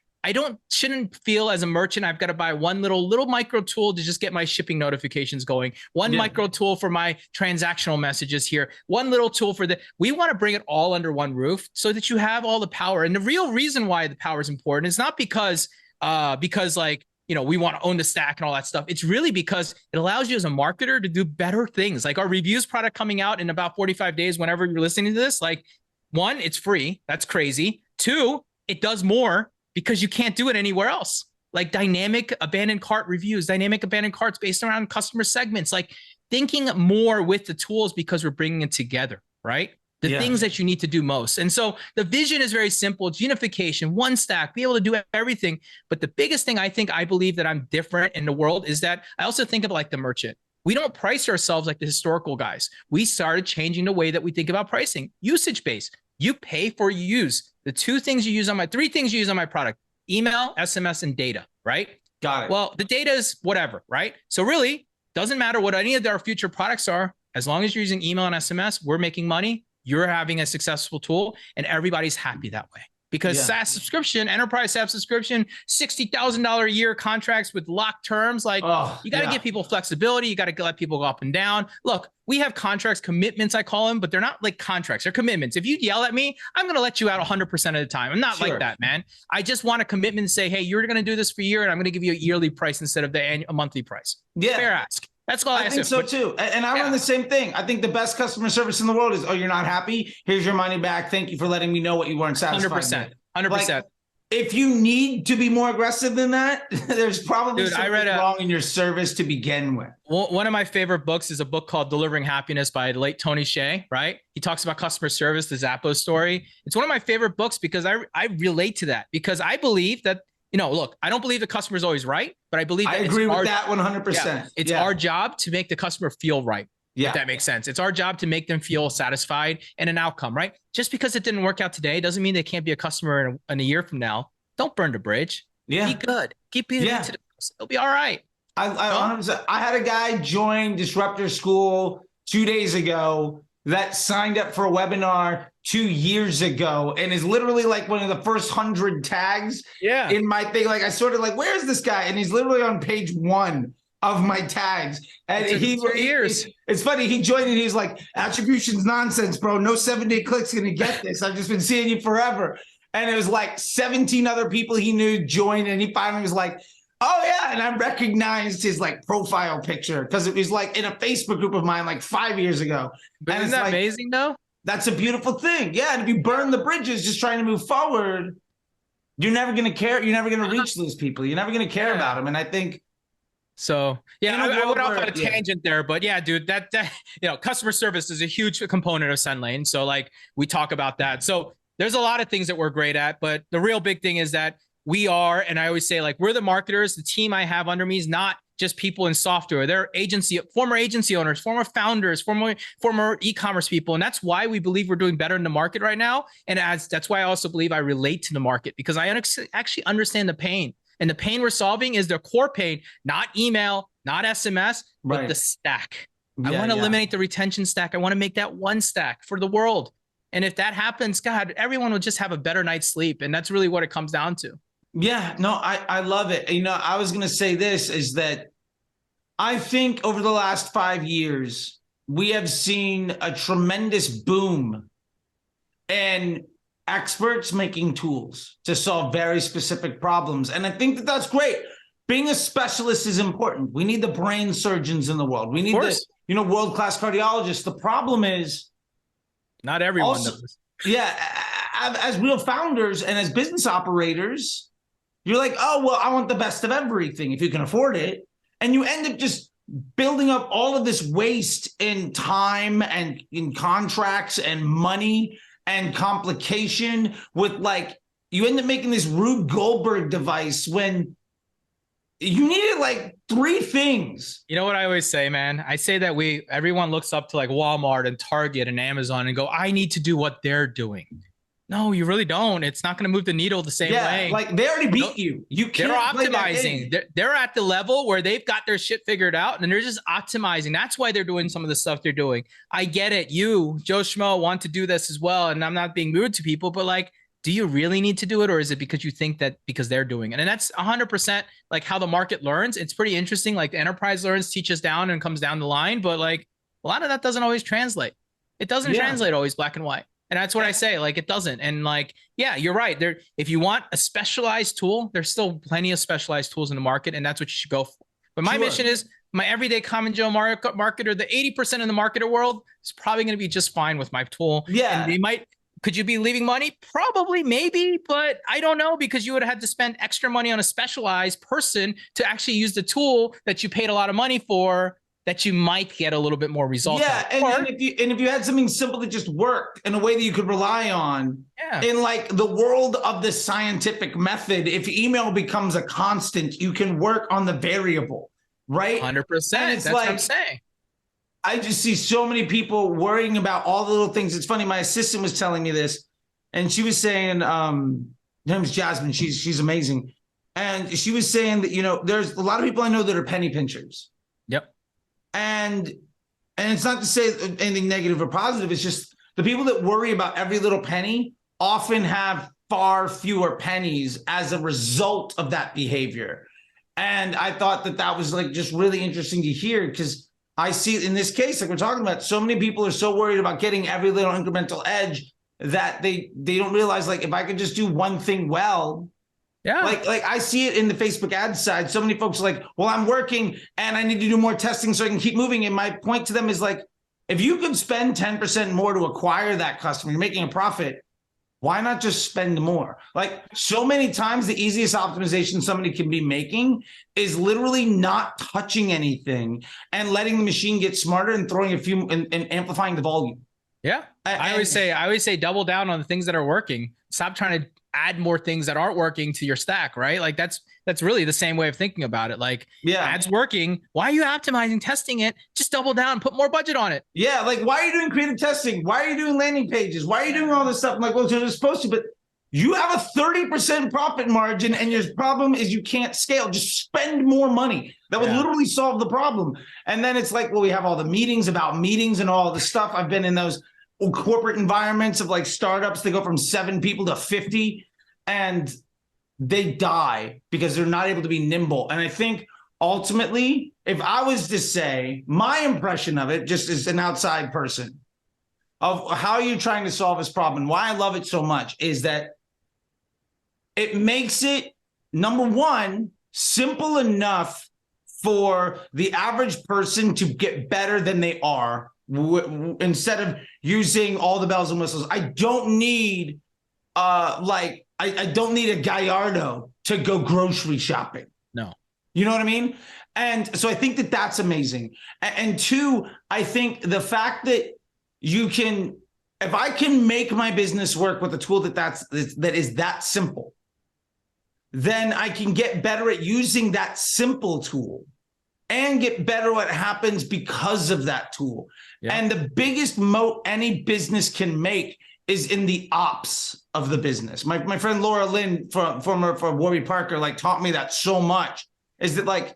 shouldn't feel as a merchant I've got to buy one little micro tool to just get my shipping notifications going, one micro tool for my transactional messages here, one little tool for we want to bring it all under one roof so that you have all the power. And the real reason why the power is important is not because like, we want to own the stack and all that stuff. It's really because it allows you as a marketer to do better things. Like our reviews product coming out in about 45 days, whenever you're listening to this, like, one, it's free. That's crazy. Two, it does more because you can't do it anywhere else. Like dynamic abandoned cart reviews, dynamic abandoned carts based around customer segments, like thinking more with the tools because we're bringing it together, right? The things that you need to do most. And so the vision is very simple. It's unification, one stack, be able to do everything. But the biggest thing I believe that I'm different in the world is that I also think of like the merchant. We don't price ourselves like the historical guys. We started changing the way that we think about pricing, usage-based. You pay for you use. The three things you use on my product: email, SMS, and data, right? Got it. Well, the data is whatever, right? So really, doesn't matter what any of our future products are. As long as you're using email and SMS, we're making money. You're having a successful tool, and everybody's happy that way. Because SaaS subscription, enterprise SaaS subscription, $60,000 a year contracts with locked terms. Like, you got to give people flexibility. You got to let people go up and down. Look, we have contracts, commitments, I call them, but they're not like contracts. They're commitments. If you yell at me, I'm going to let you out 100% of the time. I'm not like that, man. I just want a commitment to say, hey, you're going to do this for a year, and I'm going to give you a yearly price instead of a monthly price. Yeah. Fair ask. That's all I think so too. And I run the same thing. I think the best customer service in the world is, oh, you're not happy? Here's your money back. Thank you for letting me know what you weren't satisfied 100%. Like, if you need to be more aggressive than that, there's probably something wrong in your service to begin with. One of my favorite books is a book called Delivering Happiness by the late Tony Hsieh, right? He talks about customer service, the Zappos story. It's one of my favorite books because I relate to that, because I believe that, look, I don't believe the customer is always right, but I believe that I agree with that 100%. It's our job to make the customer feel right. If that makes sense. It's our job to make them feel satisfied and an outcome, right? Just because it didn't work out today doesn't mean they can't be a customer in a year from now. Don't burn the bridge. Be good. Keep being good to the person. It'll be all right. I had a guy join Disruptor School 2 days ago that signed up for a webinar 2 years ago and is literally like one of the first 100 tags in my thing. Like, I sort of like, where's this guy? And he's literally on page 1. of my tags. And it's funny. He joined and he's like, attribution's nonsense, bro. No 7-day click's going to get this. I've just been seeing you forever. And it was like 17 other people he knew joined. And he finally was like, oh yeah. And I recognized his like profile picture because it was like in a Facebook group of mine like 5 years ago. But and isn't that amazing though? That's a beautiful thing. Yeah. And if you burn the bridges just trying to move forward, you're never going to care. You're never going to reach those people. You're never going to care about them. And I think, so yeah, I went off on a tangent there, but yeah, dude, that customer service is a huge component of SendLane. So like we talk about that. So there's a lot of things that we're great at, but the real big thing is that we are, and I always say like we're the marketers. The team I have under me is not just people in software. They're former agency owners, former founders, former e-commerce people, and that's why we believe we're doing better in the market right now. And that's why I also believe I relate to the market because I actually understand the pain. And the pain we're solving is the core pain, not email, not SMS, but the stack. I want to eliminate the retention stack. I want to make that one stack for the world. And if that happens, God, everyone will just have a better night's sleep. And that's really what it comes down to. Yeah, no, I love it. I was going to say this is that I think over the last 5 years, we have seen a tremendous boom in experts making tools to solve very specific problems. And I think that that's great. Being a specialist is important. We need the brain surgeons in the world. We need the, world-class cardiologists. The problem is not everyone does. Yeah. As real founders and as business operators, you're like, oh, well, I want the best of everything if you can afford it. And you end up just building up all of this waste in time and in contracts and money and complication with like, you end up making this Rube Goldberg device when you needed like 3 things. You know what I always say, man? I say that everyone looks up to like Walmart and Target and Amazon and go, I need to do what they're doing. No, you really don't. It's not going to move the needle the same way. Like they already beat you. You can't. They're optimizing. They're at the level where they've got their shit figured out and they're just optimizing. That's why they're doing some of the stuff they're doing. I get it. You, Joe Schmo, want to do this as well. And I'm not being rude to people, but like, do you really need to do it? Or is it because you think that because they're doing it? And that's 100% like how the market learns. It's pretty interesting. Like the enterprise learns, teaches down and comes down the line. But like a lot of that doesn't always translate. It doesn't translate always black and white. And that's what I say, like it doesn't. And like, yeah, you're right. If you want a specialized tool, there's still plenty of specialized tools in the market, and that's what you should go for. But my mission is my everyday common Joe marketer, the 80% in the marketer world is probably going to be just fine with my tool. Yeah. And could you be leaving money? Probably, maybe, but I don't know because you would have had to spend extra money on a specialized person to actually use the tool that you paid a lot of money for, that you might get a little bit more results. Yeah, and if you had something simple that just worked in a way that you could rely on, in like the world of the scientific method, if email becomes a constant, you can work on the variable, right? 100%. That's like, what I'm saying. I just see so many people worrying about all the little things. It's funny, my assistant was telling me this, and she was saying, her name's Jasmine, she's amazing. And she was saying that, there's a lot of people I know that are penny pinchers. Yep. And it's not to say anything negative or positive. It's just the people that worry about every little penny often have far fewer pennies as a result of that behavior. And I thought that was like just really interesting to hear because I see in this case, like we're talking about, so many people are so worried about getting every little incremental edge that they don't realize like if I could just do one thing well. Yeah. Like I see it in the Facebook ads side. So many folks are like, well, I'm working and I need to do more testing so I can keep moving. And my point to them is like, if you could spend 10% more to acquire that customer, you're making a profit. Why not just spend more? Like so many times the easiest optimization somebody can be making is literally not touching anything and letting the machine get smarter and throwing a few and amplifying the volume. Yeah. I always say double down on the things that are working. Stop trying to add more things that aren't working to your stack, right? Like that's really the same way of thinking about it. Like ads working. Why are you optimizing, testing it? Just double down, put more budget on it. Yeah. Like why are you doing creative testing? Why are you doing landing pages? Why are you doing all this stuff? I'm like, well, you're supposed to, but you have a 30% profit margin and your problem is you can't scale. Just spend more money. That would literally solve the problem. And then it's like, well, we have all the meetings about meetings and all the stuff. I've been in those corporate environments of like startups that go from 7 people to 50 and they die because they're not able to be nimble. And I think ultimately, if I was to say my impression of it, just as an outside person, of how you're trying to solve this problem, why I love it so much is that it makes it, number one, simple enough for the average person to get better than they are instead of using all the bells and whistles. I don't need I don't need a Gallardo to go grocery shopping. No. You know what I mean? And so I think that that's amazing. And two, I think the fact that you can, if I can make my business work with a tool that is that simple, then I can get better at using that simple tool and get better at what happens because of that tool. Yeah. And the biggest moat any business can make is in the ops of the business. My friend Laura Lynn, former for Warby Parker, like taught me that so much, is that like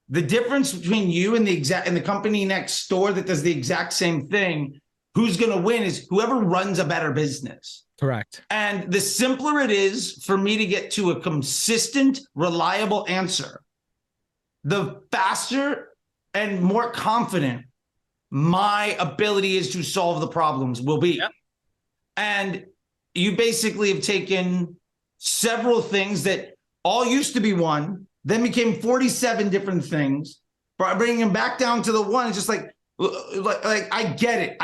the difference between you and the company next door that does the exact same thing, who's going to win is whoever runs a better business. Correct. And the simpler it is for me to get to a consistent, reliable answer, the faster and more confident my ability is to solve the problems will be. Yep. And you basically have taken several things that all used to be one, then became 47 different things, bringing them back down to the one. It's just like I get it.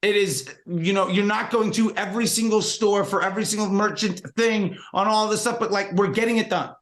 It is, you know, you're not going to every single store for every single merchant thing on all this stuff, but like we're getting it done. Yep.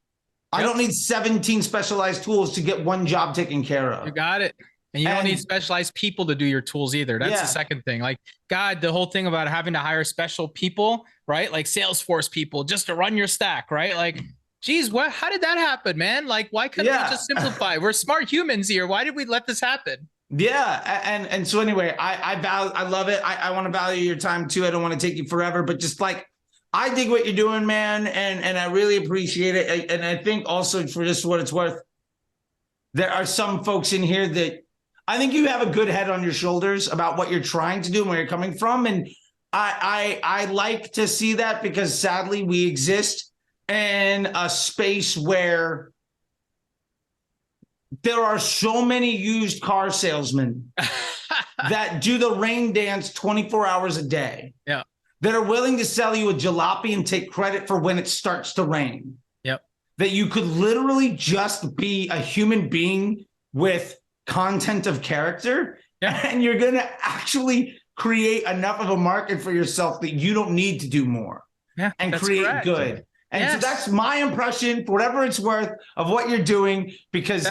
I don't need 17 specialized tools to get one job taken care of. You got it. And you don't need specialized people to do your tools either. That's the second thing. Like, God, the whole thing about having to hire special people, right? Like Salesforce people just to run your stack, right? Like, geez, how did that happen, man? Like, why couldn't we just simplify? We're smart humans here. Why did we let this happen? Yeah. And so anyway, I love it. I want to value your time too. I don't want to take you forever, but just like, I dig what you're doing, man. And I really appreciate it. And I think also for just what it's worth, there are some folks in here that I think you have a good head on your shoulders about what you're trying to do and where you're coming from. And I like to see that because sadly we exist in a space where there are so many used car salesmen that do the rain dance 24 hours a day. Yeah. That are willing to sell you a jalopy and take credit for when it starts to rain. Yep. That you could literally just be a human being with content of character, and you're going to actually create enough of a market for yourself that you don't need to do more and create good. And so that's my impression, for whatever it's worth, of what you're doing, because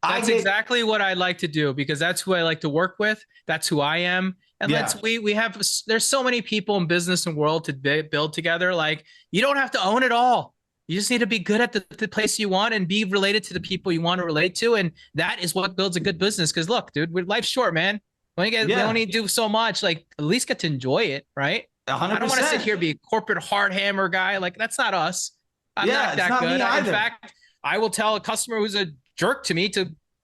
that's exactly what I like to do, because that's who I like to work with. That's who I am. And there's so many people in business and world to build together. Like, you don't have to own it all. You just need to be good at the place you want and be related to the people you want to relate to. And that is what builds a good business. Because look, dude, life's short, man. We only do so much. Like, at least get to enjoy it, right? 100%. I don't want to sit here and be a corporate hard hammer guy. Like, that's not us. I'm not that good. In fact, I will tell a customer who's a jerk to me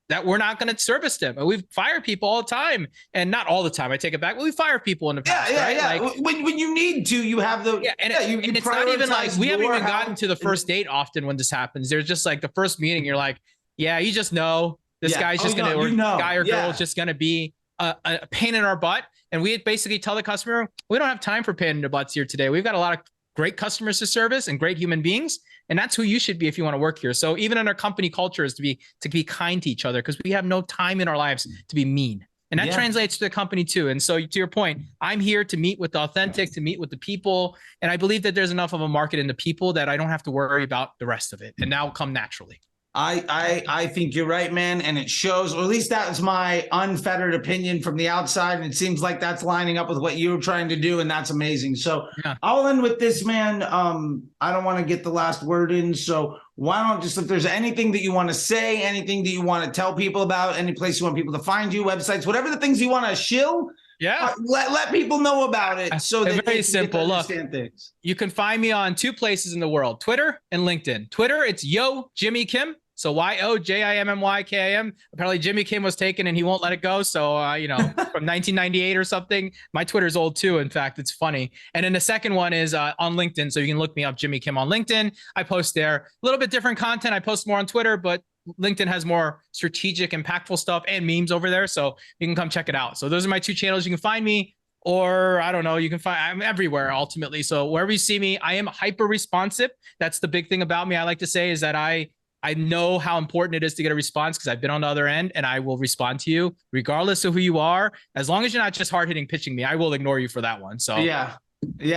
that we're not going to service them. We fire people all the time, and not all the time. I take it back. But we fire people in the past, right? Like, when you need to, you have the and it's not even like we haven't even gotten to the first date often when this happens. There's just like the first meeting, you're like, yeah, you just know this guy's just going to, guy or girl is just going to be a pain in our butt. And we basically tell the customer, we don't have time for pain in the butts here today. We've got a lot of great customers to service and great human beings. And that's who you should be if you want to work here. So even in our company culture is to be kind to each other, because we have no time in our lives to be mean. And that translates to the company too. And so to your point, I'm here to meet with the authentic, to meet with the people. And I believe that there's enough of a market in the people that I don't have to worry about the rest of it. And that will come naturally. I think you're right, man. And it shows, or at least that's my unfettered opinion from the outside. And it seems like that's lining up with what you were trying to do. And that's amazing. So I'll end with this, man. I don't want to get the last word in. So why don't just, if there's anything that you want to say, anything that you want to tell people about, any place you want people to find you, websites, whatever the things you want to shill, let people know about it. So that very simple. Look, things. You can find me on 2 places in the world, Twitter and LinkedIn. Twitter, it's Yo Jimmy Kim. So YOJIMMYKIM. Apparently Jimmy Kim was taken and he won't let it go. So, from 1998 or something. My Twitter's old too. In fact, it's funny. And then the second one is on LinkedIn. So you can look me up, Jimmy Kim, on LinkedIn. I post there a little bit different content. I post more on Twitter, but LinkedIn has more strategic, impactful stuff and memes over there. So you can come check it out. So those are my two channels. You can find me, or I don't know, you can find, I'm everywhere ultimately. So wherever you see me, I am hyper responsive. That's the big thing about me. I like to say is that I know how important it is to get a response because I've been on the other end, and I will respond to you regardless of who you are. As long as you're not just hard hitting pitching me, I will ignore you for that one. So yeah.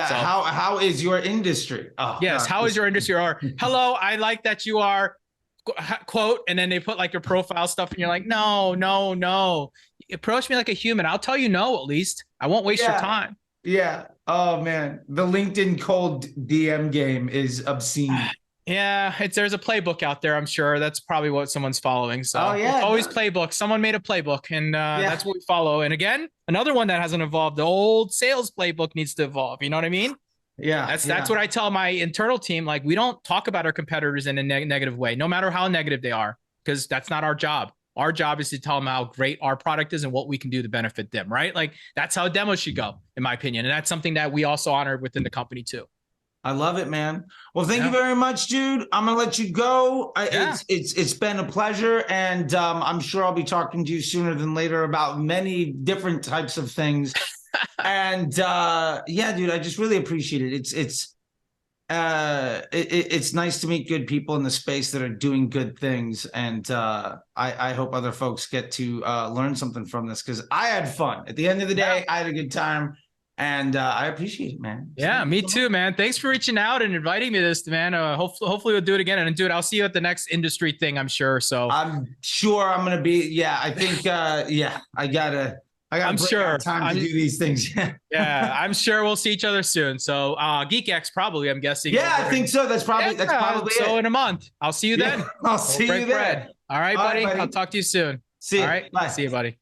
So, how is your industry? Oh, yes. God. How is your industry? Or hello, I like that you are quote, and then they put like your profile stuff, and you're like, no. Approach me like a human. I'll tell you no, at least. I won't waste your time. Yeah. Oh man, the LinkedIn cold DM game is obscene. Yeah, there's a playbook out there. I'm sure that's probably what someone's following. So it's always playbook. Someone made a playbook, and that's what we follow. And again, another one that hasn't evolved. The old sales playbook needs to evolve. You know what I mean? Yeah. That's what I tell my internal team. Like, we don't talk about our competitors in a negative way, no matter how negative they are, because that's not our job. Our job is to tell them how great our product is and what we can do to benefit them, right? Like, that's how a demo should go, in my opinion. And that's something that we also honor within the company too. I love it, man. Well, thank you very much, dude. I'm gonna let you go. It's been a pleasure, and I'm sure I'll be talking to you sooner than later about many different types of things. And yeah, dude, I just really appreciate it. It's nice to meet good people in the space that are doing good things, and I hope other folks get to learn something from this, because I had fun. At the end of the day, I had a good time. And I appreciate it, man. Yeah, me too, man. Thanks for reaching out and inviting me to this, man. Hopefully we'll do it again. And dude, I'll see you at the next industry thing, I'm sure. So I'm sure I'm gonna be. Yeah, I think. Yeah, I gotta. I'm sure time to do these things. Yeah, I'm sure we'll see each other soon. So GeekX probably, I'm guessing. Yeah, I think so. That's probably so it. In a month. I'll see you then. I'll see you then. All right, buddy. I'll talk to you soon. See you. All right. Bye. See you, buddy.